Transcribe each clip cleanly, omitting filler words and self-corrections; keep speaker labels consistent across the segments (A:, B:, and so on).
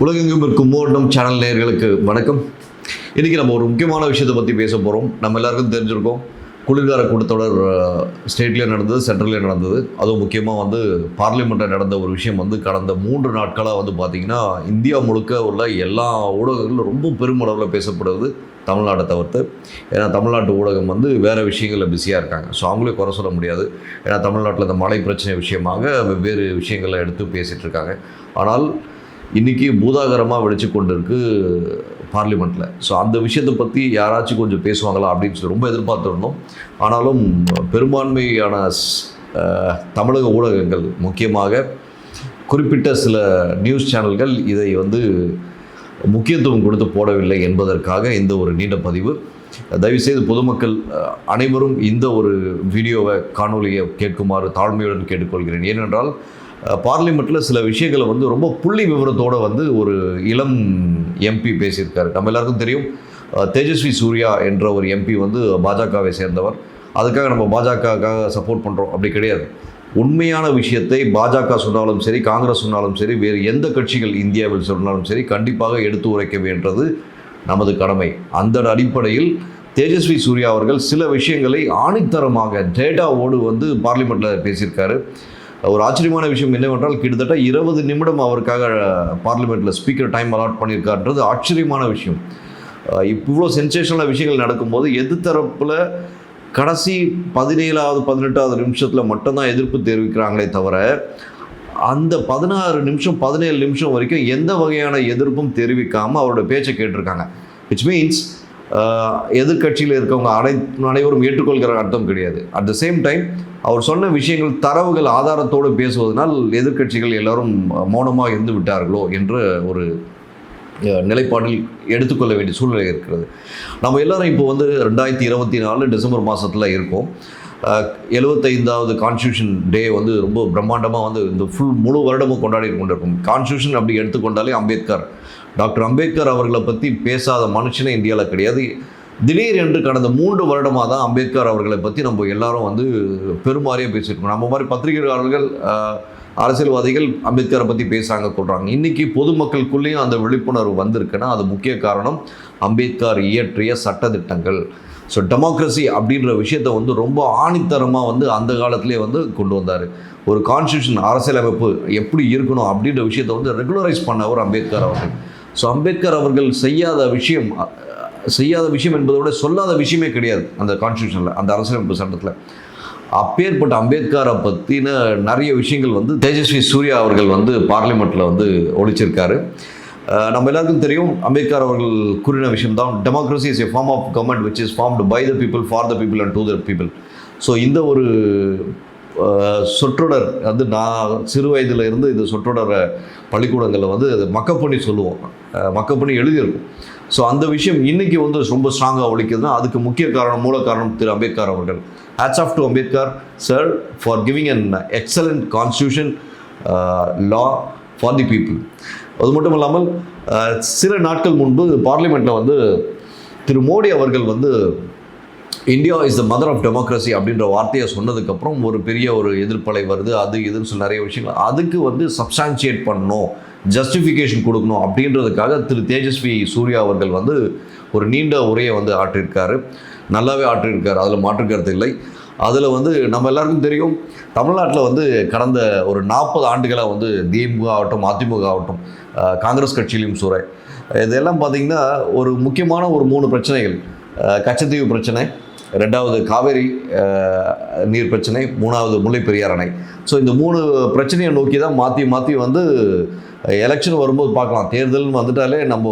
A: உலகெங்கும் இருக்கும் மூவர்ணம் சேனல் நேயர்களுக்கு வணக்கம். இன்றைக்கி நம்ம ஒரு முக்கியமான விஷயத்தை பற்றி பேச போகிறோம். நம்ம எல்லாருக்கும் தெரிஞ்சிருக்கோம், குளிர்கால கூட்டத்தொடர் ஸ்டேட்லேயும் நடந்தது, சென்ட்ரல்லையும் நடந்தது. அதுவும் முக்கியமாக பார்லிமெண்ட்டில் நடந்த ஒரு விஷயம் கடந்த 3 நாட்களாக பார்த்திங்கன்னா இந்தியா முழுக்க உள்ள எல்லா ஊடகங்களும் ரொம்ப பெருமளவில் பேசப்படுவது தமிழ்நாட்டை தவிர்த்து. ஏன்னா தமிழ்நாட்டு ஊடகம் வேறு விஷயங்களில் பிஸியாக இருக்காங்க. ஸோ அவங்களே குறை சொல்ல முடியாது. ஏன்னா தமிழ்நாட்டில் இந்த மழை பிரச்சனை விஷயமாக வெவ்வேறு விஷயங்களை எடுத்து பேசிகிட்டு இருக்காங்க. ஆனால் இன்றைக்கி பூதாகரமாக வெடிச்சு கொண்டு இருக்குது பார்லிமெண்ட்டில். ஸோ அந்த விஷயத்தை பற்றி யாராச்சும் கொஞ்சம் பேசுவாங்களா அப்படின்னு சொல்லி ரொம்ப எதிர்பார்த்துருந்தோம். ஆனாலும் பெரும்பான்மையான தமிழக ஊடகங்கள், முக்கியமாக குறிப்பிட்ட சில நியூஸ் சேனல்கள் இதை முக்கியத்துவம் கொடுத்து போடவில்லை என்பதற்காக இந்த ஒரு நீண்ட பதிவு. தயவுசெய்து பொதுமக்கள் அனைவரும் இந்த ஒரு வீடியோவை, காணொலியை கேட்குமாறு தாழ்மையுடன் கேட்டுக்கொள்கிறேன். ஏனென்றால் பார்லிமெண்ட்டில் சில விஷயங்களை ரொம்ப புள்ளி விவரத்தோடு ஒரு இளம் எம்பி பேசியிருக்காரு. நம்ம எல்லாருக்கும் தெரியும், தேஜஸ்வி சூர்யா என்ற ஒரு எம்பி பாஜகவை சேர்ந்தவர். அதுக்காக நம்ம பாஜகவுக்காக சப்போர்ட் பண்ணுறோம் அப்படி கிடையாது. உண்மையான விஷயத்தை பாஜக சொன்னாலும் சரி, காங்கிரஸ் சொன்னாலும் சரி, வேறு எந்த கட்சிகள் இந்தியாவில் சொன்னாலும் சரி, கண்டிப்பாக எடுத்து உரைக்க வேண்டது நமது கடமை. அந்த அடிப்படையில் தேஜஸ்வி சூர்யா அவர்கள் சில விஷயங்களை ஆணித்தரமாக டேட்டாவோடு பார்லிமெண்ட்டில் பேசியிருக்காரு. ஒரு ஆச்சரியமான விஷயம் என்னவென்றால், கிட்டத்தட்ட 20 நிமிடம் அவருக்காக பார்லிமெண்ட்டில் ஸ்பீக்கர் டைம் அலாட் பண்ணியிருக்காருன்றது ஆச்சரியமான விஷயம். இவ்வளோ சென்சேஷனலான விஷயங்கள் நடக்கும்போது எதிர்த்தரப்பில் கடைசி 17வது 18வது நிமிஷத்தில் மட்டும்தான் எதிர்ப்பு தெரிவிக்கிறாங்களே தவிர, அந்த 16 நிமிஷம் 17 நிமிஷம் வரைக்கும் எந்த வகையான எதிர்ப்பும் தெரிவிக்காமல் அவரோட பேச்சை கேட்டிருக்காங்க. விச் மீன்ஸ் எதிர்கட்சியில் இருக்கவங்க அனைவரும் ஏற்றுக்கொள்கிற அர்த்தம் கிடையாது. அட் த சேம் டைம் அவர் சொன்ன விஷயங்கள், தரவுகள் ஆதாரத்தோடு பேசுவதனால் எதிர்கட்சிகள் எல்லாரும் மௌனமாக இருந்து விட்டார்களோ என்ற ஒரு நிலைப்பாட்டில் எடுத்துக்கொள்ள வேண்டிய சூழ்நிலை இருக்கிறது. நம்ம எல்லாரும் இப்போ 2024 டிசம்பர் மாதத்தில் இருக்கோம். 75வது கான்ஸ்டியூஷன் டே ரொம்ப பிரம்மாண்டமாக இந்த முழு வருடமும் கொண்டாடி கொண்டிருக்கும். கான்ஸ்டியூஷன் அப்படி எடுத்துக்கொண்டாலே அம்பேத்கர், டாக்டர் அம்பேத்கர் அவர்களை பற்றி பேசாத மனுஷனே இந்தியாவில் கிடையாது. திடீர் என்று கடந்த 3 வருடமாக தான் அம்பேத்கர் அவர்களை பற்றி நம்ம எல்லாரும் பெருமாறியாக பேசியிருக்கோம். நம்ம மாதிரி பத்திரிகையாளர்கள், அரசியல்வாதிகள் அம்பேத்கரை பற்றி பேசுகிறாங்க, சொல்கிறாங்க. இன்றைக்கி பொதுமக்களுக்குள்ளேயும் அந்த விழிப்புணர்வு வந்திருக்குன்னா அது முக்கிய காரணம் அம்பேத்கர் இயற்றிய சட்டத்திட்டங்கள். ஸோ டெமோக்ரஸி அப்படின்ற விஷயத்தை ரொம்ப ஆணித்தரமாக அந்த காலத்திலே கொண்டு வந்தார். ஒரு கான்ஸ்டியூஷன், அரசியலமைப்பு எப்படி இருக்கணும் அப்படின்ற விஷயத்தை ரெகுலரைஸ் பண்ணவர் அம்பேத்கர் அவர்கள். ஸோ அம்பேத்கர் அவர்கள் செய்யாத விஷயம் என்பதை விட சொல்லாத விஷயமே கிடையாது அந்த கான்ஸ்டியூஷனில், அந்த அரசியலமைப்பு சட்டத்தில். அப்பேற்பட்ட அம்பேத்கரை பற்றின நிறைய விஷயங்கள் தேஜஸ்வி சூர்யா அவர்கள் பார்லிமெண்ட்டில் ஒழிச்சிருக்காரு. நம்ம எல்லாருக்கும் தெரியும், அம்பேத்கர் அவர்கள் கூறின விஷயம் தான், democracy is a form of government which is formed by the people, for the people and to the people. So இந்த ஒரு சொற்றொடர் நான் சிறு வயதில் இருந்து இந்த சொற்றொடரை பள்ளிக்கூடங்களில் அது மக்கப் பண்ணி சொல்லுவோம், மக்கப் பண்ணி எழுதியிருக்கும். ஸோ அந்த விஷயம் இன்றைக்கி ரொம்ப ஸ்ட்ராங்காக ஒழிக்குதுன்னா அதுக்கு முக்கிய காரணம், மூல காரணம் திரு அம்பேத்கர் அவர்கள். Hats off to Ambedkar sir for giving an excellent constitution law for the people. அது மட்டும் இல்லாமல் சில நாட்கள் முன்பு பார்லிமெண்ட்டில் திரு மோடி அவர்கள் India is the mother of democracy அப்படின்ற வார்த்தையை சொன்னதுக்கப்புறம் ஒரு பெரிய ஒரு எதிர்ப்பலை வருது. அது இதுன்னு சொல்லி நிறைய விஷயங்கள் அதுக்கு சப்ஸ்டான்ஷியேட் பண்ணணும், ஜஸ்டிஃபிகேஷன் கொடுக்கணும் அப்படின்றதுக்காக திரு தேஜஸ்வி சூர்யா அவர்கள் ஒரு நீண்ட உரையை ஆற்றியிருக்காரு. நல்லாவே ஆற்றியிருக்காரு, அதில் மாற்றுக்கருத்து இல்லை. அதில் நம்ம எல்லாருக்கும் தெரியும், தமிழ்நாட்டில் கடந்த ஒரு 40 ஆண்டுகளாக திமுக ஆகட்டும், அதிமுக ஆகட்டும், காங்கிரஸ் கட்சியிலையும் சூறை, இதெல்லாம் பார்த்திங்கன்னா ஒரு முக்கியமான ஒரு 3 பிரச்சனைகள். கச்சத்தீவு பிரச்சனை, 2வது காவேரி நீர் பிரச்சனை, 3வது முல்லை பெரியார் அணை. ஸோ இந்த 3 பிரச்சனையை நோக்கி தான் மாற்றி எலெக்ஷன் வரும்போது பார்க்கலாம். தேர்தல்னு வந்துட்டாலே நம்ம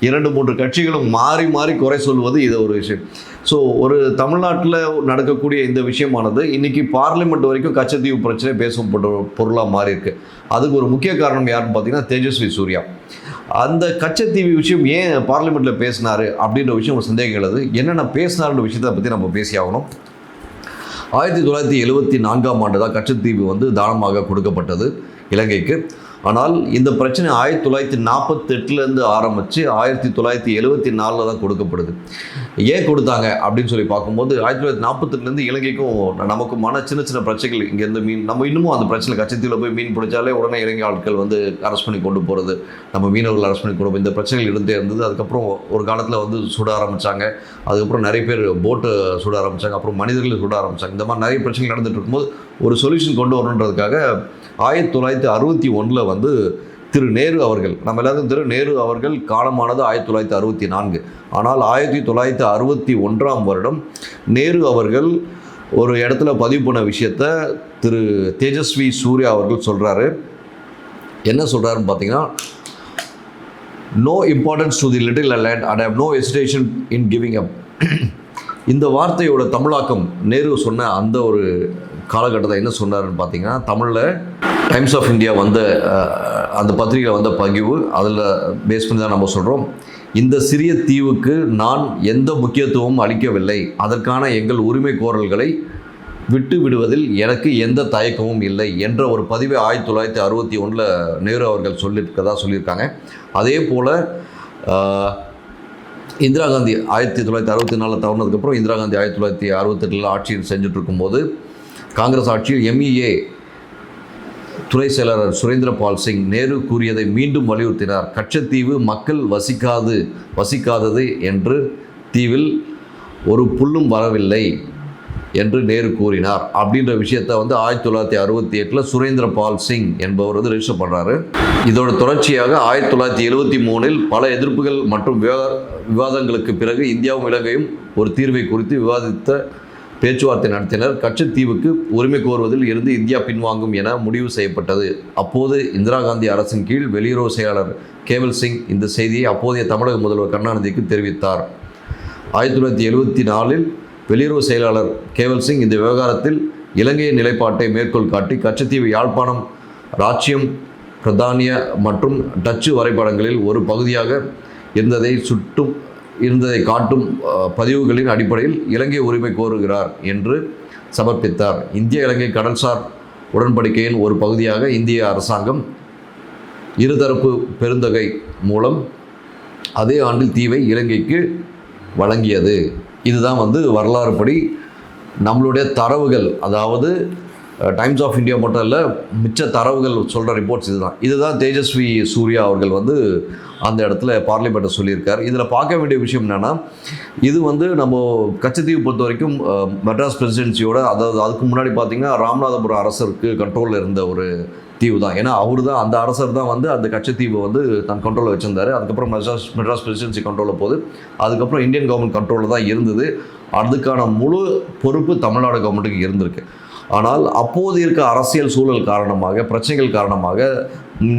A: 2-3 கட்சிகளும் மாறி குறை சொல்வது இது ஒரு விஷயம். ஸோ ஒரு தமிழ்நாட்டில் நடக்கக்கூடிய இந்த விஷயமானது இன்றைக்கி பார்லிமெண்ட் வரைக்கும் கச்சத்தீவு பிரச்சனை பேசும் பொருளாக மாறி இருக்குது. அதுக்கு ஒரு முக்கிய காரணம் யாருன்னு பார்த்தீங்கன்னா தேஜஸ்வி சூர்யா. அந்த கச்சத்தீவு விஷயம் ஏன் பார்லிமெண்ட்டில் பேசினார் அப்படின்ற விஷயம் ஒரு சந்தேகங்கள். அது என்னென்ன பேசினார்ன்ற விஷயத்தை பற்றி நம்ம பேசி ஆகணும். 1974ஆம் ஆண்டு தான் கச்சத்தீவு தானமாக கொடுக்கப்பட்டது இலங்கைக்கு. ஆனால் இந்த பிரச்சனை 1948 ஆரம்பித்து 1974 தான் கொடுக்கப்படுது. ஏன் கொடுத்தாங்க அப்படின்னு சொல்லி பார்க்கும்போது 1948 இலங்கைக்கும் நமக்குமான சின்ன சின்ன பிரச்சனைகள், இங்கேருந்து மீன் நம்ம இன்னமும் அந்த பிரச்சனை, கச்சத்தீவில் போய் மீன் பிடிச்சாலே உடனே இலங்கை ஆட்கள் அரெஸ்ட் பண்ணி கொண்டு போகிறது, நம்ம மீனவர்கள் அரெஸ்ட் பண்ணி கொண்டு போய் இந்த பிரச்சனைகள் இருந்தே இருந்தது. அதுக்கப்புறம் ஒரு காலத்தில் சுட ஆரம்பித்தாங்க. அதுக்கப்புறம் நிறைய பேர் போட்டு சுட ஆரம்பித்தாங்க. அப்புறம் மனிதர்கள் சுட ஆரம்பித்தாங்க. இந்த மாதிரி நிறைய பிரச்சனைகள் நடந்துட்டு இருக்கும்போது ஒரு சொல்யூஷன் கொண்டு வரணுன்றதுக்காக 1961 திரு நேரு அவர்கள், நம்ம எல்லாருக்கும் திரு நேரு அவர்கள் காலமானது 1964. ஆனால் 1961 நேரு அவர்கள் ஒரு இடத்துல பதிவு பண்ண விஷயத்த திரு தேஜஸ்வி சூர்யா அவர்கள் சொல்கிறாரு. என்ன சொல்கிறாருன்னு பார்த்தீங்கன்னா, no importance to the little land and have no hesitation in giving up. இந்த வார்த்தையோட தமிழாக்கம் நேரு சொன்ன அந்த ஒரு காலகட்டத்தை என்ன சொன்னாருன்னு பார்த்தீங்கன்னா, தமிழில் டைம்ஸ் ஆஃப் இந்தியா அந்த பத்திரிகையில் வந்த பகிர்வு, அதில் பேஸ் பண்ணி தான் நம்ம சொல்கிறோம். இந்த சிறிய தீவுக்கு நான் எந்த முக்கியத்துவமும் அளிக்கவில்லை. அதற்கான எங்கள் உரிமை கோரல்களை விட்டு விடுவதில் எனக்கு எந்த தயக்கமும் இல்லை என்ற ஒரு பதிவை 1961 நேரு அவர்கள் சொல்லியிருக்காங்க. அதே போல் இந்திரா காந்தி 1964 தவறினதுக்கப்புறம் இந்திரா காந்தி 1968 ஆட்சியில் செஞ்சுட்டு இருக்கும்போது காங்கிரஸ் ஆட்சியில் MEA துணை செயலாளர் சுரேந்திர பால் சிங் நேரு கூறியதை மீண்டும் வலியுறுத்தினார். கச்சத்தீவு மக்கள் வசிக்காதது என்று தீவில் ஒரு புல்லும் வரவில்லை என்று நேரு கூறினார். அப்படின்ற விஷயத்தை 1968 சுரேந்திர பால் சிங் என்பவர் ரெஜிஸ்டர் பண்ணுறாரு. இதோட தொடர்ச்சியாக 1973 பல எதிர்ப்புகள் மற்றும் விவாதங்களுக்கு பிறகு இந்தியாவும் இலங்கையும் ஒரு தீர்வை குறித்து விவாதித்த பேச்சுவார்த்தை நடத்தினர். கச்சத்தீவுக்கு உரிமை கோருவதில் இருந்து இந்தியா பின்வாங்கும் என முடிவு செய்யப்பட்டது. அப்போது இந்திரா காந்தி அரசின் கீழ் வெளியுறவு செயலாளர் கேவல் சிங் இந்த செய்தியை அப்போதைய தமிழக முதல்வர் கருணாநிதிக்கு தெரிவித்தார். 1974 வெளியுறவு செயலாளர் கேவல் சிங் இந்த விவகாரத்தில் இலங்கையின் நிலைப்பாட்டை மேற்கோள் காட்டி கச்சத்தீவு யாழ்ப்பாணம் ராச்சியம் பிரதானிய மற்றும் டச்சு வரைபடங்களில் ஒரு பகுதியாக இருந்ததை காட்டும் பதிவுகளின் அடிப்படையில் இலங்கை உரிமை கோருகிறார் என்று சமர்ப்பித்தார். இந்திய இலங்கை கடல்சார் உடன்படிக்கையின் ஒரு பகுதியாக இந்திய அரசாங்கம் இருதரப்பு பெருந்தொகை மூலம் அதே ஆண்டில் தீவை இலங்கைக்கு வழங்கியது. இதுதான் வரலாறு படி நம்மளுடைய தரவுகள், அதாவது டைம்ஸ் ஆஃப் இந்தியா மட்டும் இல்லை, மிச்ச தரவுகள் சொல்கிற ரிப்போர்ட்ஸ் இதுதான் தேஜஸ்வி சூர்யா அவர்கள் அந்த இடத்துல பார்லிமெண்ட்டை சொல்லியிருக்கார். இதில் பார்க்க வேண்டிய விஷயம் என்னென்னா, இது நம்ம கச்சத்தீவு பொறுத்த வரைக்கும் மெட்ராஸ் பிரசிடென்சியோட, அதாவது அதுக்கு முன்னாடி பார்த்திங்கன்னா ராமநாதபுரம் அரசருக்கு கண்ட்ரோலில் இருந்த ஒரு தீவு தான். ஏன்னா அந்த அரசர் தான் அந்த கச்சத்தீவு தன் கண்ட்ரோலில் வச்சுருந்தார். அதுக்கப்புறம் மெட்ராஸ் பிரசிடென்சி கண்ட்ரோலில் போகுது. அதுக்கப்புறம் இந்தியன் கவர்மெண்ட் கண்ட்ரோலில் தான் இருந்தது. அதுக்கான முழு பொறுப்பு தமிழ்நாடு கவர்மெண்ட்டுக்கு இருந்திருக்கு. ஆனால் அப்போது இருக்க அரசியல் சூழல் காரணமாக, பிரச்சனைகள் காரணமாக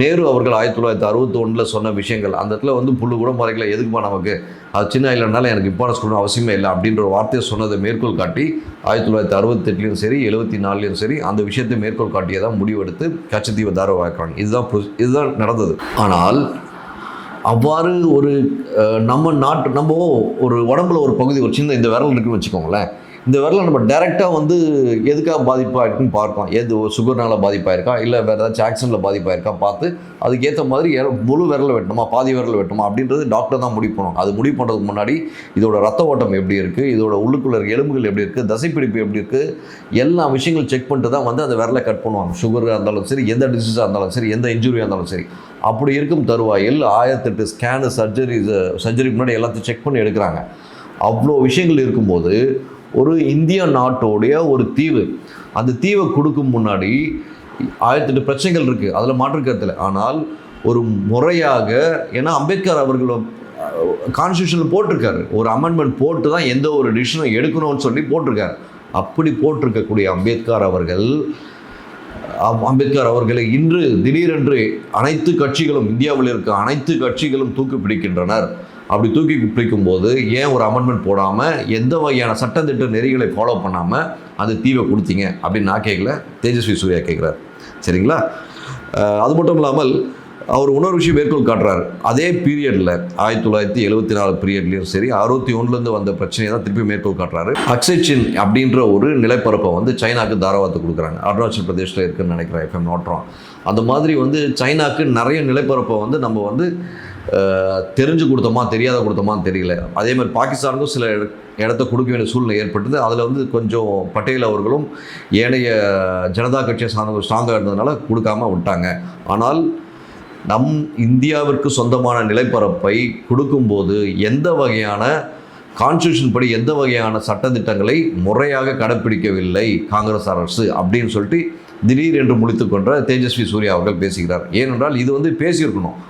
A: நேரு அவர்கள் 1961 சொன்ன விஷயங்கள், அந்த இடத்துல புல்லு கூட மறைக்கல, எதுக்குமா நமக்கு, அது சின்ன இல்லைனால எனக்கு இம்பார்ட்டன்ஸ் கொடுக்கணும் அவசியமே இல்லை அப்படின்ற ஒரு வார்த்தையை சொன்னதை மேற்கோள் காட்டி 1968 சரி 74 சரி அந்த விஷயத்தை மேற்கோள் காட்டியதான் முடிவெடுத்து கச்சத்தீவை தாரவாக்குறாங்க. இதுதான் நடந்தது. ஆனால் அவ்வாறு ஒரு நம்ம ஒரு உடம்புல ஒரு பகுதி, ஒரு சின்ன இந்த விரல் இருக்குன்னு வச்சுக்கோங்களேன், இந்த விரலை நம்ம டைரெக்டாக எதுக்காக பாதிப்பாயிருக்குன்னு பார்க்கலாம். எது சுகர்னால பாதிப்பாயிருக்கா, இல்லை வேறு ஏதாச்சும் ஆக்சிடென்ட்டில் பாதிப்பாயிருக்கா பார்த்து அதுக்கேற்ற மாதிரி முழு விரலை வெட்டணுமா, பாதி விரலை வெட்டணுமா அப்படின்றது டாக்டர் தான் முடிவு பண்ணணும். அது முடிவு பண்ணுறதுக்கு முன்னாடி இதோட ரத்த ஓட்டம் எப்படி இருக்குது, இதோட உள்ளுக்குள்ள எலும்புகள் எப்படி இருக்குது, தசைப்பிடிப்பு எப்படி இருக்குது, எல்லா விஷயங்களும் செக் பண்ணிட்டு தான் அந்த விரலை கட் பண்ணுவாங்க. சுகராக இருந்தாலும் சரி, எந்த டிசீஸாக இருந்தாலும் சரி, எந்த இன்ஜுரியாக இருந்தாலும் சரி. அப்படி இருக்கும் தருவாயில் 1008 ஸ்கேனு சர்ஜரிக்கு முன்னாடி எல்லாத்தையும் செக் பண்ணி எடுக்கிறாங்க. அவ்வளோ விஷயங்கள் இருக்கும்போது ஒரு இந்திய நாட்டோடைய ஒரு தீவு, அந்த தீவை கொடுக்கும் முன்னாடி 1008 பிரச்சனைகள் இருக்குது, அதில் மாற்றுக்கருத்தில். ஆனால் ஒரு முறையாக, ஏன்னா அம்பேத்கர் அவர்கள் கான்ஸ்டியூஷனில் போட்டிருக்காரு, ஒரு அமெண்ட்மெண்ட் போட்டு தான் எந்த ஒரு டிசிஷனும் எடுக்கணும்னு சொல்லி போட்டிருக்காரு. அப்படி போட்டிருக்கக்கூடிய அம்பேத்கர் அவர்களை இன்று திடீரென்று அனைத்து கட்சிகளும், இந்தியாவில் இருக்க அனைத்து கட்சிகளும் தூக்கி பிடிக்கின்றனர். அப்படி தூக்கி பிடிக்கும் போது ஏன் ஒரு அமெண்ட்மெண்ட் போடாமல், எந்த வகையான சட்டத்திட்ட நெறிகளை ஃபாலோ பண்ணாமல் அந்த தீவை கொடுத்தீங்க அப்படின்னு நான் கேட்கல, தேஜஸ்வி சூர்யா கேட்குறாரு. சரிங்களா? அது மட்டும் இல்லாமல் அவர் இன்னொரு விஷயம் மேற்கோள் காட்டுறாரு. அதே பீரியடில் 1974 பீரியட்லேயும் சரி 61 வந்த பிரச்சனையை தான் திருப்பி மேற்கோள் காட்டுறாரு. அக்ஸை சின் அப்படின்ற ஒரு நிலப்பரப்பை வந்து சைனாக்கு தாராவாத்து கொடுக்குறாங்க. அருணாச்சல் பிரதேஷில் இருக்குன்னு நினைக்கிறேன், FM நோட்டுறோம். அந்த மாதிரி வந்து சைனாக்கு நிறைய நிலப்பரப்பை வந்து நம்ம வந்து தெரிஞ்சு கொடுத்தோமா தெரியாத கொடுத்தோமான்னு தெரியல. அதே மாதிரி பாகிஸ்தானுக்கும் சில இடத்த கொடுக்க வேண்டிய சூழ்நிலை ஏற்பட்டது. அதில் வந்து கொஞ்சம் பட்டேல் அவர்களும் ஏனைய ஜனதா கட்சியை சார்ந்த ஸ்ட்ராங்காக இருந்ததுனால கொடுக்காம விட்டாங்க. ஆனால் நம் இந்தியாவிற்கு சொந்தமான நிலப்பரப்பை கொடுக்கும்போது எந்த வகையான கான்ஸ்டியூஷன் படி எந்த வகையான சட்டத்திட்டங்களை முறையாக கடைப்பிடிக்கவில்லை காங்கிரஸ் அரசு அப்படின்னு சொல்லிட்டு திடீர் என்று முடித்து கொண்ட தேஜஸ்வி சூர்யா அவர்கள் பேசுகிறார். ஏனென்றால் இது வந்து பேசியிருக்கணும்.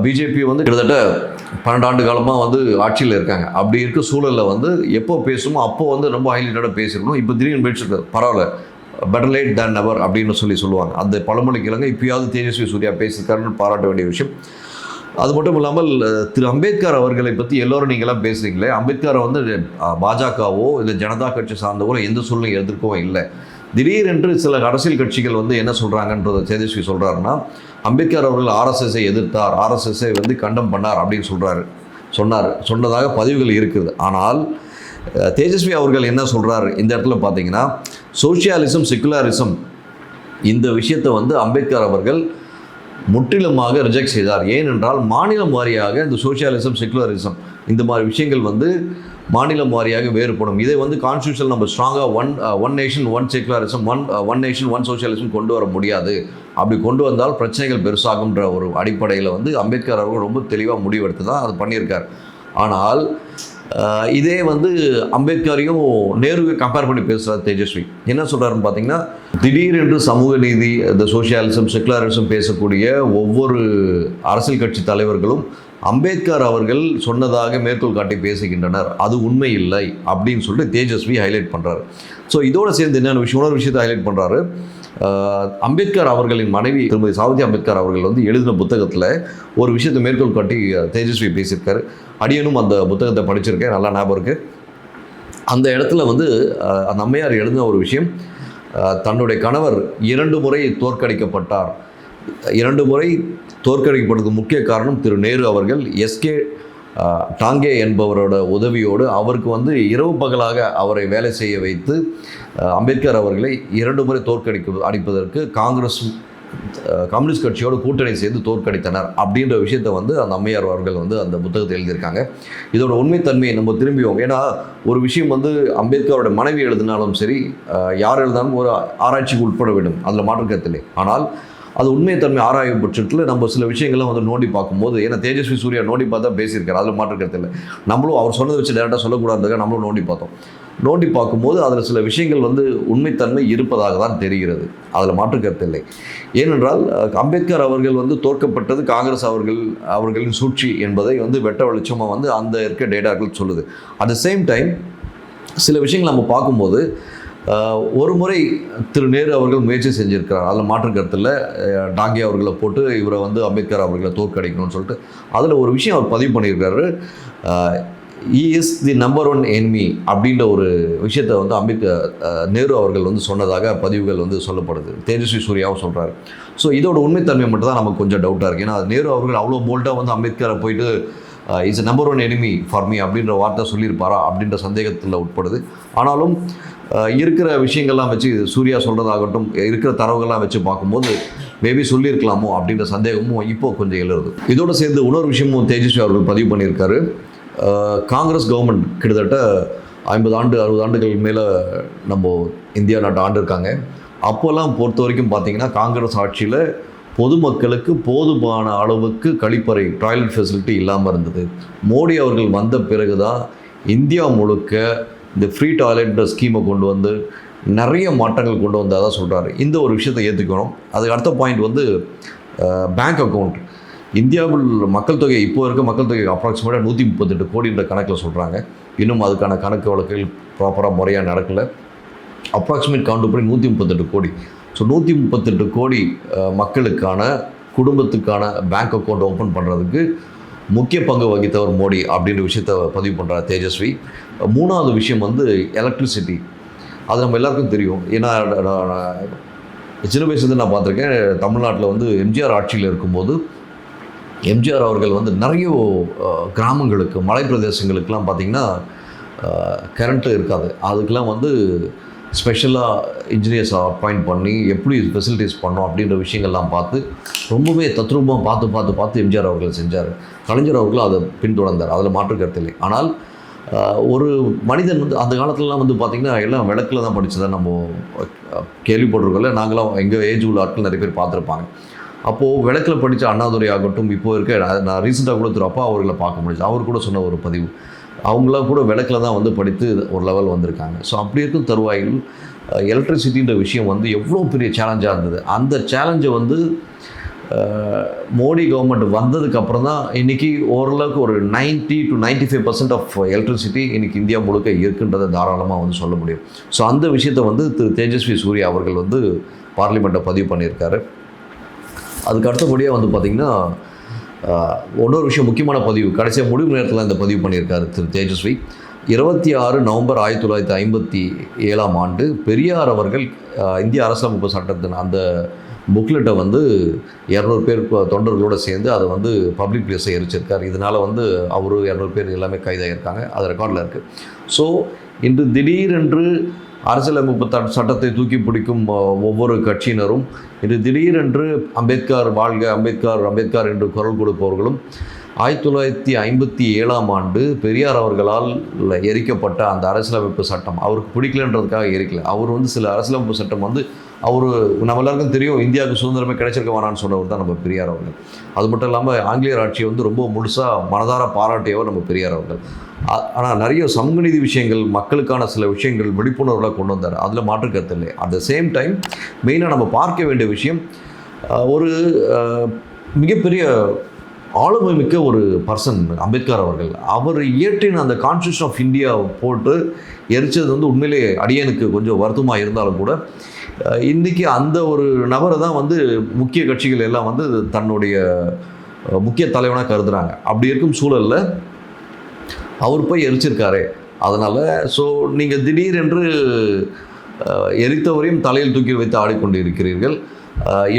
A: பிஜேபி வந்து கிட்டத்தட்ட 12 ஆண்டு காலமாக வந்து ஆட்சியில் இருக்காங்க. அப்படி இருக்க சூழலில் வந்து எப்போ பேசுமோ அப்போ வந்து ரொம்ப ஹைலைட்டடாக பேசியிருக்கணும். இப்போ திடீர்னு பேசிட்டு பரவாயில்ல, பெட்டர் லேட் தேன் நெவர் அப்படின்னு சொல்லுவாங்க. அந்த பழமொழிக்கு இலங்கை இப்பயாவது தேஜஸ்வி சூர்யா பேசியிருக்காருன்னு பாராட்ட வேண்டிய விஷயம். அது மட்டும் இல்லாமல் திரு அம்பேத்கர் அவர்களை பற்றி எல்லோரும் நீங்களாம் பேசுகிறீங்களே, அம்பேத்கரை வந்து பாஜகவோ இல்லை ஜனதா கட்சி சார்ந்தவோ எந்த சூழ்நிலை எதிர்க்கவும் இல்லை. திடீரென்று சில அரசியல் கட்சிகள் வந்து என்ன சொல்கிறாங்கன்றதை தேஜஸ்வி சொல்கிறாருன்னா, அம்பேத்கர் அவர்கள் ஆர்எஸ்எஸ்ஸை எதிர்த்தார், ஆர்எஸ்எஸ்ஸை வந்து கண்டம் பண்ணார் அப்படின்னு சொன்னதாக பதிவுகள் இருக்குது. ஆனால் தேஜஸ்வி அவர்கள் என்ன சொல்கிறார் இந்த இடத்துல பார்த்தீங்கன்னா, சோஷியலிசம் செக்குலரிசம் இந்த விஷயத்தை வந்து அம்பேத்கர் அவர்கள் முற்றிலுமாக ரிஜெக்ட் செய்தார். ஏனென்றால் மாநிலம் வாரியாக இந்த சோஷியலிசம் செக்குலரிசம் இந்த மாதிரி விஷயங்கள் வந்து மாநிலம் வாரியாக வேறுபடும். இதை வந்து கான்ஸ்டியூஷன் நம்ம ஸ்ட்ராங்காக one nation one secularism one nation one socialism கொண்டு வர முடியாது. அப்படி கொண்டு வந்தால் பிரச்சனைகள் பெருசாகுன்ற ஒரு அடிப்படையில் வந்து அம்பேத்கர் அவர்கள் ரொம்ப தெளிவாக முடிவெடுத்து தான் அது பண்ணியிருக்கார். ஆனால் இதே வந்து அம்பேத்கரையும் நேருவை கம்பேர் பண்ணி பேசுகிறார் தேஜஸ்வி. என்ன சொல்கிறாருன்னு பார்த்தீங்கன்னா, திடீரென்று சமூக நீதி, இந்த சோஷியலிசம் செக்குலரிசம் பேசக்கூடிய ஒவ்வொரு அரசியல் கட்சி தலைவர்களும் அம்பேத்கர் அவர்கள் சொன்னதாக மேற்கோள் காட்டி பேசுகின்றனர், அது உண்மை இல்லை அப்படின்னு சொல்லிட்டு தேஜஸ்வி ஹைலைட் பண்ணுறாரு. ஸோ இதோடு சேர்ந்து என்னென்ன இன்னொரு விஷயத்தை ஹைலைட் பண்ணுறாரு. அம்பேத்கர் அவர்களின் மனைவி திருமதி சாவித்ரி அம்பேத்கர் அவர்கள் வந்து எழுதின புத்தகத்தில் ஒரு விஷயத்தை மேற்கோள் காட்டி தேஜஸ்வி பேசியிருக்காரு. அடியனும் அந்த புத்தகத்தை படிச்சிருக்கேன், நல்லா ஞாபகம் இருக்குது. அந்த இடத்துல வந்து அந்த அம்மையார் எழுதின ஒரு விஷயம், தன்னுடைய கணவர் 2 முறை தோற்கடிக்கப்பட்டார். 2 முறை தோற்கடிக்கப்பட்டதுக்கு முக்கிய காரணம் திரு நேரு அவர்கள் எஸ்கே டாங்கே என்பவரோட உதவியோடு அவருக்கு வந்து இரவு பகலாக அவரை வேலை செய்ய வைத்து அம்பேத்கர் அவர்களை 2 முறை அடிப்பதற்கு கம்யூனிஸ்ட் கட்சியோடு கூட்டணி செய்து தோற்கடித்தனர் அப்படின்ற விஷயத்தை வந்து அந்த அம்மையார் அவர்கள் வந்து அந்த புத்தகத்தை எழுதியிருக்காங்க. இதோட உண்மைத்தன்மையை நம்ம திரும்பியோம். ஏன்னா ஒரு விஷயம் வந்து அம்பேத்கரோட மனைவி எழுதினாலும் சரி, யார் எழுதினாலும் ஒரு ஆராய்ச்சிக்கு உட்பட வேண்டும், அதில் மாற்றுக்கத்தில்லை. ஆனால் அது உண்மைத்தன்மை ஆராயும் பட்சத்தில் நம்ம சில விஷயங்கள்லாம் வந்து நோண்டி பார்க்கும்போது, ஏன்னா தேஜஸ்வி சூர்யா நோண்டி பார்த்தா பேசியிருக்காரு, அதில் மாற்றுக்கத்தில்லை. நம்மளும் அவர் சொன்னதை வச்சு டேரெக்டாக சொல்லக்கூடாதுக்காக நம்மளும் நோண்டி பார்த்தோம். நோண்டி பார்க்கும்போது அதில் சில விஷயங்கள் வந்து உண்மைத்தன்மை இருப்பதாக தான் தெரிகிறது, அதில் மாற்றுக்கருத்தில்லை. ஏனென்றால் அம்பேத்கர் அவர்கள் வந்து தோற்கப்பட்டது காங்கிரஸ் அவர்களின் சூழ்ச்சி என்பதை வந்து வெட்ட வெளிச்சமாக வந்து அந்த இருக்க டேட்டாக்கள் சொல்லுது. அட் த சேம் டைம் சில விஷயங்கள் நம்ம பார்க்கும்போது ஒரு முறை திரு நேரு அவர்கள் முயற்சி செஞ்சுருக்கிறார், அதில் மாற்று கருத்தில் டாங்கே அவர்களை போட்டு இவரை வந்து அம்பேத்கர் அவர்களை தோற்கடிக்கணும்னு சொல்லிட்டு அதில் ஒரு விஷயம் அவர் பதிவு பண்ணியிருக்காரு. இஸ் தி நம்பர் 1 எனிமி அப்படின்ற ஒரு விஷயத்தை வந்து நேரு அவர்கள் வந்து சொன்னதாக பதிவுகள் வந்து சொல்லப்படுது. தேஜஸ்வி சூர்யாவும் சொல்கிறார். ஸோ இதோட உண்மைத்தன்மை மட்டும் தான் நமக்கு கொஞ்சம் டவுட்டாக இருக்குது. ஏன்னா நேரு அவர்கள் அவ்வளோ போல்ட்டாக வந்து அம்பேத்கரை போயிட்டு is number 1 enemy for me அப்படின்ற வார்த்தை சொல்லியிருப்பாரா அப்படின்ற சந்தேகத்தில் உட்படுது. ஆனாலும் இருக்கிற விஷயங்கள்லாம் வச்சு சூர்யா சொல்கிறதாகட்டும், இருக்கிற தரவுகள்லாம் வச்சு பார்க்கும்போது மேபி சொல்லியிருக்கலாமோ அப்படின்ற சந்தேகமும் இப்போ கொஞ்சம் எழுது. இதோடு சேர்ந்து இன்னொரு விஷயமும் தேஜஸ்வி அவர்கள் பதிவு பண்ணியிருக்காரு. காங்கிரஸ் கவர்மெண்ட் கிட்டத்தட்ட 50 ஆண்டு 60 ஆண்டுகள் மேலே நம்ம இந்தியா நாட்டை ஆண்டு இருக்காங்க. அப்போல்லாம் பொறுத்த வரைக்கும் பார்த்திங்கன்னா காங்கிரஸ் ஆட்சியில் பொதுமக்களுக்கு போதுமான அளவுக்கு கழிப்பறை டாய்லெட் ஃபெசிலிட்டி இல்லாமல் இருந்தது. மோடி அவர்கள் வந்த பிறகு தான் இந்தியா முழுக்க இந்த ஃப்ரீ டாய்லெட் ஸ்கீமை கொண்டு வந்து நிறைய மாற்றங்கள் கொண்டு வந்ததாக சொல்கிறாரு. இந்த ஒரு விஷயத்தை ஏற்றுக்கணும். அதுக்கு அடுத்த பாயிண்ட் வந்து பேங்க் அக்கௌண்ட். இந்தியாவில் மக்கள் தொகை இப்போ இருக்க மக்கள் தொகை அப்ராக்சிமேட்டாக 138 கோடின்ற கணக்கில் சொல்கிறாங்க. இன்னும் அதுக்கான கணக்கு வழக்குகள் ப்ராப்பராக முறையாக நடக்கலை. அப்ராக்சிமேட் கவுண்ட் படி 138 கோடி. ஸோ 138 கோடி மக்களுக்கான குடும்பத்துக்கான பேங்க் அக்கௌண்ட் ஓப்பன் பண்ணுறதுக்கு முக்கிய பங்கு வகித்தவர் மோடி அப்படின்ற விஷயத்தை பதிவு பண்ணுறார் தேஜஸ்வி. 3வது விஷயம் வந்து எலக்ட்ரிசிட்டி. அது நம்ம எல்லாருக்கும் தெரியும். ஏன்னா சின்ன வயசுலேருந்து நான் பார்த்துருக்கேன், தமிழ்நாட்டில் வந்து எம்ஜிஆர் ஆட்சியில் இருக்கும்போது எம்ஜிஆர் அவர்கள் வந்து நிறைய கிராமங்களுக்கு, மலை பிரதேசங்களுக்கெலாம் பார்த்திங்கன்னா கரண்ட்டு இருக்காது. அதுக்கெலாம் வந்து ஸ்பெஷலாக இன்ஜினியர்ஸ் அப்பாயிண்ட் பண்ணி எப்படி ஃபெசிலிட்டிஸ் பண்ணோம் அப்படின்ற விஷயங்கள்லாம் பார்த்து ரொம்பவே தத்ரூபமாக பார்த்து எம்ஜிஆர் அவர்கள் செஞ்சார். கலைஞர் அவர்களும் அதை பின்தொடர்ந்தார், அதில் மாற்று கருத்து இல்லை. ஆனால் ஒரு மனிதன் வந்து அந்த காலத்துலலாம் வந்து பார்த்திங்கன்னா எல்லாம் விளக்கில் தான் படித்ததை நம்ம கேள்விப்பட்டிருக்கோம்ல. நாங்களாம் எங்கள் ஏஜ் உள்ள ஆட்கள் நிறைய பேர் பார்த்துருப்பாங்க. அப்போது விளக்கில் படித்த அண்ணாதுரை ஆகட்டும், இப்போ இருக்க நான் ரீசெண்டாக கூட திரு அப்பா அவர்களை பார்க்க முடியுது. அவர் கூட சொன்ன ஒரு பதிவு, அவங்களாம் கூட விளக்கில் தான் வந்து படித்து ஒரு லெவல் வந்திருக்காங்க. ஸோ அப்படி இருக்கும் தருவாயில் எலக்ட்ரிசிட்டின்ற விஷயம் வந்து எவ்வளோ பெரிய சேலஞ்சாக இருந்தது. அந்த சேலஞ்சை வந்து மோடி கவர்மெண்ட் வந்ததுக்கப்புறம் தான் இன்றைக்கி ஓரளவுக்கு ஒரு 90 to 95% ஆஃப் எலக்ட்ரிசிட்டி இன்றைக்கி இந்தியா முழுக்க இருக்குன்றதை தாராளமாக வந்து சொல்ல முடியும். ஸோ அந்த விஷயத்தை வந்து திரு தேஜஸ்வி சூர்யா அவர்கள் வந்து பார்லிமெண்ட்டை பதிவு பண்ணியிருக்காரு. அதுக்கு அடுத்தபடியாக வந்து பார்த்திங்கன்னா இன்னொரு விஷயம், முக்கியமான பதிவு, கடைசியாக முடிவு நேரத்தில் இந்த பதிவு பண்ணியிருக்காரு திரு தேஜஸ்வி. 26 நவம்பர் 1957 பெரியார் அவர்கள் இந்திய அரசியலமைப்பு சட்டத்தின் அந்த புக்லெட்டை வந்து 200 பேர் தொண்டர்களோடு சேர்ந்து அதை வந்து பப்ளிக் பிளேஸை எரிச்சிருக்கார். இதனால் வந்து அவர் 200 பேர் எல்லாமே கைதாகியிருக்காங்க. அது ரெக்கார்டில் இருக்குது. ஸோ இன்று திடீரென்று அரசியலமைப்பு சட்டத்தை தூக்கி பிடிக்கும் ஒவ்வொரு கட்சியினரும், இன்று திடீரென்று அம்பேத்கர் வாழ்க, அம்பேத்கர் என்று குரல் கொடுப்பவர்களும் 1957 பெரியார் அவர்களால் எரிக்கப்பட்ட அந்த அரசியலமைப்பு சட்டம் அவருக்கு பிடிக்கலன்றதுக்காக எரிக்கல. அவர் வந்து சில அரசியலமைப்பு சட்டம் வந்து அவர் நம்ம எல்லாருக்கும் தெரியும், இந்தியாவுக்கு சுதந்திரமே கிடைச்சிருக்க வேணான்னு சொன்னவர் தான் நம்ம பெரியார் அவர்கள். அது மட்டும் இல்லாமல் ஆங்கிலேயர் ஆட்சியை வந்து ரொம்ப முழுசாக மனதார பாராட்டியவர் நம்ம பெரியார் அவர்கள். ஆனால் நிறைய சமூக நீதி விஷயங்கள், மக்களுக்கான சில விஷயங்கள் விழிப்புணர்வுலாம் கொண்டு வந்தார். அதில் மாற்று கருத்து இல்லை. அட் த சேம் டைம் மெயினாக நம்ம பார்க்க வேண்டிய விஷயம், ஒரு மிகப்பெரிய ஆளுமை மிக்க ஒரு பர்சன் அம்பேத்கர் அவர்கள். அவர் இயற்றின அந்த கான்ஸ்டியூஷன் ஆஃப் இந்தியா போட்டு எரிச்சது வந்து உண்மையிலே அடியனுக்கு கொஞ்சம் வருத்தமாக இருந்தாலும் கூட, இன்றைக்கி அந்த ஒரு நபரை தான் வந்து முக்கிய கட்சிகள் எல்லாம் வந்து தன்னுடைய முக்கிய தலைவனாக கருதுகிறாங்க. அப்படி இருக்கும் சூழலில் அவர் போய் எரிச்சிருக்காரு. அதனால் ஸோ நீங்கள் திடீரென்று எரித்தவரையும் தலையில் தூக்கி வைத்து ஆடிக்கொண்டு இருக்கிறீர்கள்,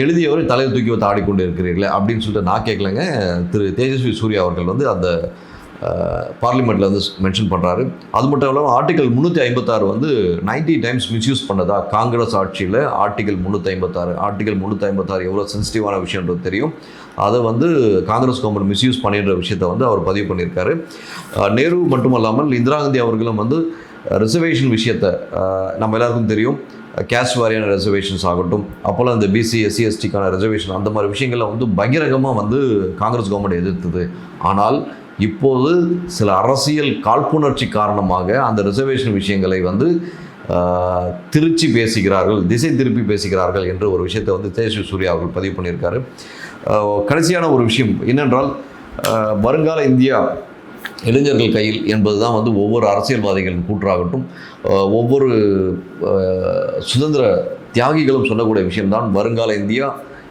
A: எழுதியவரை தலையில் தூக்கி வைத்து ஆடிக்கொண்டு இருக்கிறீர்களே அப்படின்னு சொல்லிட்டு நான் கேட்கலைங்க. திரு தேஜஸ்வி சூர்யா அவர்கள் வந்து அந்த பார்லிமெண்ட்டில் வந்து மென்ஷன் பண்ணுறாரு. அது மட்டும் இல்லாமல் ஆர்டிகல் 356 வந்து 90 டைம்ஸ் மிஸ்யூஸ் பண்ணதா காங்கிரஸ் ஆட்சியில். ஆர்டிகல் 356 எவ்வளோ சென்சிட்டிவான விஷயன்றது தெரியும். அதை வந்து காங்கிரஸ் கவர்மெண்ட் மிஸ்யூஸ் பண்ணின்ற விஷயத்தை வந்து அவர் பதிவு பண்ணியிருக்காரு. நேரு மட்டுமல்லாமல் இந்திரா காந்தி அவர்களும் வந்து ரிசர்வேஷன் விஷயத்தை நம்ம எல்லாருக்கும் தெரியும், கேஸ்ட் வாரியான ரிசர்வேஷன்ஸ் ஆகட்டும், அப்போல்லாம் இந்த பிசி எஸ்சி எஸ்டிக்கான ரிசர்வேஷன், அந்த மாதிரி விஷயங்களில் வந்து பகிரங்கமாக வந்து காங்கிரஸ் கவர்மெண்ட் எதிர்த்தது. ஆனால் இப்போது சில அரசியல் காழ்ப்புணர்ச்சி காரணமாக அந்த ரிசர்வேஷன் விஷயங்களை வந்து திருச்சி பேசுகிறார்கள், திசை திருப்பி பேசுகிறார்கள் என்ற ஒரு விஷயத்தை வந்து தேஜஸ்வி சூர்யா அவர்கள் பதிவு பண்ணியிருக்காரு. கடைசியான ஒரு விஷயம் என்னென்றால், வருங்கால இந்தியா இளைஞர்கள் கையில் என்பது தான் வந்து ஒவ்வொரு அரசியல்வாதிகளின் கூற்றாகட்டும், ஒவ்வொரு சுதந்திர தியாகிகளும் சொல்லக்கூடிய விஷயம்தான் வருங்கால இந்தியா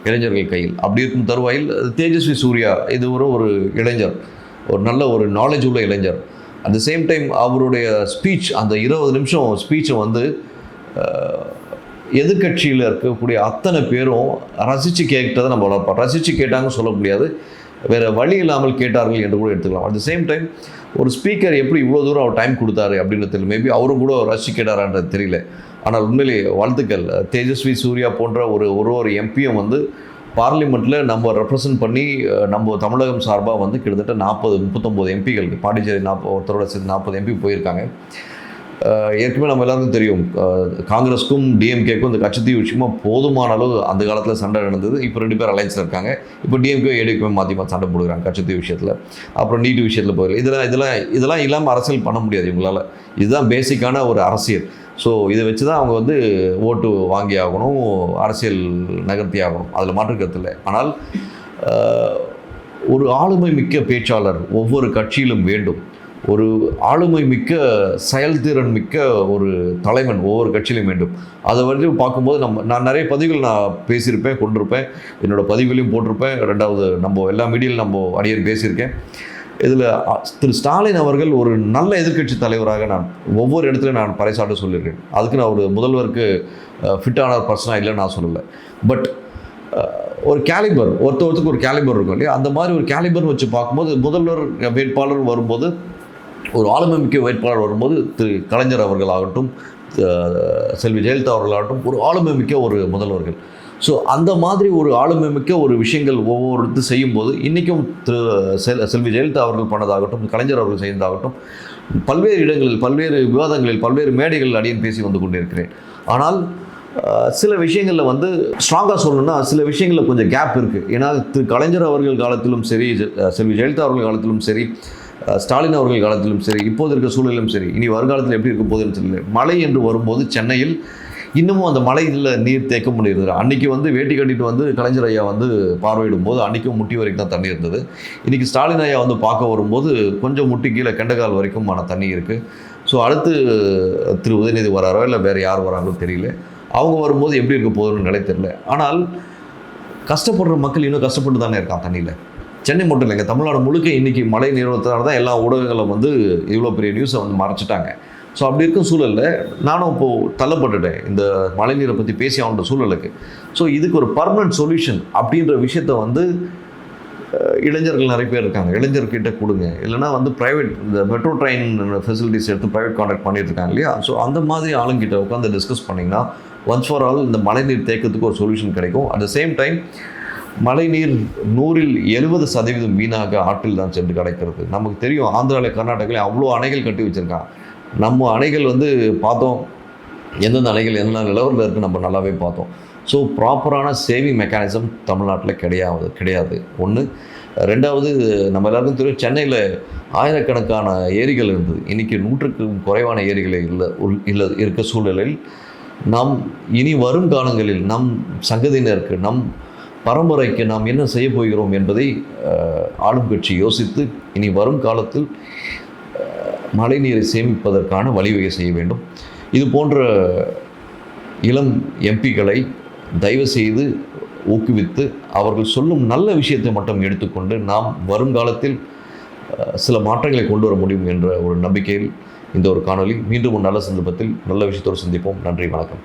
A: இளைஞர்கள் கையில். அப்படி இருக்கும் தருவாயில் தேஜஸ்வி சூர்யா இது ஒரு இளைஞர், ஒரு நல்ல ஒரு நாலேஜ் உள்ள இளைஞர். அட் த சேம் டைம் அவருடைய ஸ்பீச், அந்த 20 நிமிஷம் ஸ்பீச்சை வந்து எதிர்கட்சியில் இருக்கக்கூடிய அத்தனை பேரும் ரசித்து கேட்டதை நம்ம வளர்ப்போம். ரசித்து கேட்டாங்கன்னு சொல்ல முடியாது, வேறு வழி இல்லாமல் கேட்டார்கள் என்று கூட எடுத்துக்கலாம். அட் த சேம் டைம் ஒரு ஸ்பீக்கர் எப்படி இவ்வளோ தூரம் அவர் டைம் கொடுத்தாரு அப்படின்றது தெரியல. மேபி அவரும் கூட ரசித்து கேட்டாரான்றது தெரியல. ஆனால் உண்மையிலே வாழ்த்துக்கள். தேஜஸ்வி சூர்யா போன்ற ஒரு எம்பியும் வந்து பார்லிமெண்ட்டில் நம்ம ரெப்ரசன்ட் பண்ணி நம்ம தமிழகம் சார்பாக வந்து கிட்டத்தட்ட 39 எம்பிகளுக்கு, பாண்டிச்சேரி ஒருத்தரோட சேர்த்து 40 எம்பி போயிருக்காங்க. ஏற்கனவே நம்ம எல்லாருக்கும் தெரியும், காங்கிரஸுக்கும் டிஎம்கேக்கும் இந்த கட்சித்தீவு விஷயமா போதுமான அளவு அந்த காலத்தில் சண்டை நடந்தது. இப்போ 2 பேர் அலைன்ஸில் இருக்காங்க. இப்போ டிஎம்கே ஏடிஎம்கே மாற்றி சண்டை போடுறாங்க கட்சித்தீவு விஷயத்தில். அப்புறம் நீட்டு விஷயத்தில் போயிடல. இதெல்லாம் இல்லாமல் அரசியல் பண்ண முடியாது இவங்களால். இதுதான் பேசிக்கான ஒரு அரசியல். ஸோ இதை வச்சு தான் அவங்க வந்து ஓட்டு வாங்கி ஆகணும், அரசியல் நகர்த்தி ஆகணும், அதில் மாற்று கருத்து இல்லை. ஆனால் ஒரு ஆளுமை மிக்க பேச்சாளர் ஒவ்வொரு கட்சியிலும் வேண்டும். ஒரு ஆளுமை மிக்க செயல்திறன் மிக்க ஒரு தலைவன் ஒவ்வொரு கட்சியிலும் வேண்டும். அதை வந்து பார்க்கும்போது நான் நிறைய பதிவுகள் பேசியிருப்பேன், கொண்டிருப்பேன், என்னோடய பதிவுகளையும் போட்டிருப்பேன். ரெண்டாவது நம்ம எல்லா மீடியாவிலும் அடியேன் பேசியிருக்கேன். இதில் திரு ஸ்டாலின் அவர்கள் ஒரு நல்ல எதிர்க்கட்சி தலைவராக நான் ஒவ்வொரு இடத்துலையும் நான் பறைசாட்ட சொல்லியிருக்கேன். அதுக்கு நான் ஒரு முதல்வருக்கு ஃபிட்டான பர்சனாக இல்லைன்னு நான் சொல்லலை. பட் ஒரு கேலிபர் ஒருத்தருக்கு ஒரு கேலிபர் இருக்கும் இல்லையா, அந்த மாதிரி ஒரு கேலிபர்னு வச்சு பார்க்கும்போது முதல்வர் வேட்பாளர் வரும்போது, ஒரு ஆளுமை மிக்க வேட்பாளர் வரும்போது திரு கலைஞர் அவர்களாகட்டும், செல்வி ஜெயலலிதா அவர்களாகட்டும் ஒரு ஆளுமை மிக்க ஒரு முதல்வர்கள். ஸோ அந்த மாதிரி ஒரு ஆளுமை மிக்க ஒரு விஷயங்கள் ஒவ்வொரு செய்யும்போது இன்றைக்கும் திரு செல்வி ஜெயலலிதா அவர்கள் பண்ணதாகட்டும், கலைஞர் அவர்கள் செய்ததாகட்டும், பல்வேறு இடங்களில் பல்வேறு விவாதங்களில் பல்வேறு மேடைகளில் அடியேன் பேசி வந்து கொண்டிருக்கிறேன். ஆனால் சில விஷயங்களில் வந்து ஸ்ட்ராங்காக சொல்லணும்னா சில விஷயங்களில் கொஞ்சம் கேப் இருக்குது. ஏன்னா திரு கலைஞர் அவர்கள் காலத்திலும் சரி, செல்வி ஜெயலலிதா அவர்கள் காலத்திலும் சரி, ஸ்டாலின் அவர்கள் காலத்திலும் சரி, இப்போது இருக்க சூழலிலும் சரி, இனி வருங்காலத்தில் எப்படி இருக்க போகுதுன்னு தெரியல. மழை என்று வரும்போது சென்னையில் இன்னமும் அந்த மழையில் நீர் தேக்க முடியுது. அன்றைக்கி வந்து வேட்டி கட்டிட்டு வந்து கலைஞர் ஐயா வந்து பார்வையிடும் போது அன்றைக்கும் முட்டி வரைக்கும் தான் தண்ணி இருந்தது. இன்றைக்கி ஸ்டாலின் ஐயா வந்து பார்க்க வரும்போது கொஞ்சம் முட்டி கீழே கெண்டகால் வரைக்குமான தண்ணி இருக்குது. ஸோ அடுத்து திரு உதயநிதி வராரோ இல்லை வேறு யார் வராங்களோ தெரியல. அவங்க வரும்போது எப்படி இருக்க போகுதுன்னு நிலை தெரியல. ஆனால் கஷ்டப்படுற மக்கள் இன்னும் கஷ்டப்பட்டு தானே இருக்கான் தண்ணியில். சென்னை மட்டும் இல்லைங்க, தமிழ்நாடு முழுக்க இன்றைக்கி மழை நிறுவனத்தினால தான் எல்லா ஊடகங்களும் வந்து இவ்வளோ பெரிய நியூஸை வந்து மறைச்சிட்டாங்க. ஸோ அப்படி இருக்கும் சூழலில் நானும் இப்போது தள்ளப்பட்டுட்டேன் இந்த மழைநீரை பற்றி பேசி அவனோட சூழலுக்கு. ஸோ இதுக்கு ஒரு பர்மனன்ட் சொல்யூஷன் அப்படின்ற விஷயத்த வந்து இளைஞர்கள் நிறைய பேர் இருக்காங்க, இளைஞர்கிட்ட கொடுங்க. இல்லைனா வந்து ப்ரைவேட் இந்த மெட்ரோ ட்ரெயின் ஃபெசிலிட்டிஸ் எடுத்து ப்ரைவேட் கான்ட்ராக்ட் பண்ணிட்டு இருக்காங்க இல்லையா. ஸோ அந்த மாதிரி ஆளுங்கிட்ட உட்காந்து டிஸ்கஸ் பண்ணிங்கன்னா ஒன்ஸ் ஃபார் ஆல் இந்த மழைநீர் தேக்கத்துக்கு ஒரு சொல்யூஷன் கிடைக்கும். அட் த சேம் டைம் மழைநீர் 100ல் 70% வீணாக ஆற்றில் தான் சென்று கிடைக்கிறது. நமக்கு தெரியும் ஆந்திராவில் கர்நாடகாவில் அவ்வளோ அணைகள் கட்டி வச்சுருக்கான். நம்ம அணைகள் வந்து பார்த்தோம், எந்தெந்த அணைகள் என்ன நிலவரில் இருக்குது நம்ம நல்லாவே பார்த்தோம். ஸோ ப்ராப்பரான சேவிங் மெக்கானிசம் தமிழ்நாட்டில் கிடையாது ஒன்று. ரெண்டாவது, நம்ம எல்லாருக்கும் தெரியும் சென்னையில் ஆயிரக்கணக்கான ஏரிகள் இருந்தது. இன்றைக்கி 100க்கும் குறைவான ஏரிகளை இல்லை இருக்க சூழலில் நாம் இனி வரும் காலங்களில் நம் சங்கதியினருக்கு நம் பரம்பரைக்கு நாம் என்ன செய்ய போகிறோம் என்பதை ஆளும் கட்சி யோசித்து இனி வரும் காலத்தில் மழைநீரை சேமிப்பதற்கான வழிவகை செய்ய வேண்டும். இது போன்ற இளம் எம்பிக்களை தயவு செய்து ஊக்குவித்து அவர்கள் சொல்லும் நல்ல விஷயத்தை மட்டும் எடுத்துக்கொண்டு நாம் வருங்காலத்தில் சில மாற்றங்களை கொண்டு வர முடியும் என்ற ஒரு நம்பிக்கையில் இந்த ஒரு காணொளி. மீண்டும் ஒரு நல்ல சந்தர்ப்பத்தில் நல்ல விஷயத்தோடு சந்திப்போம். நன்றி, வணக்கம்.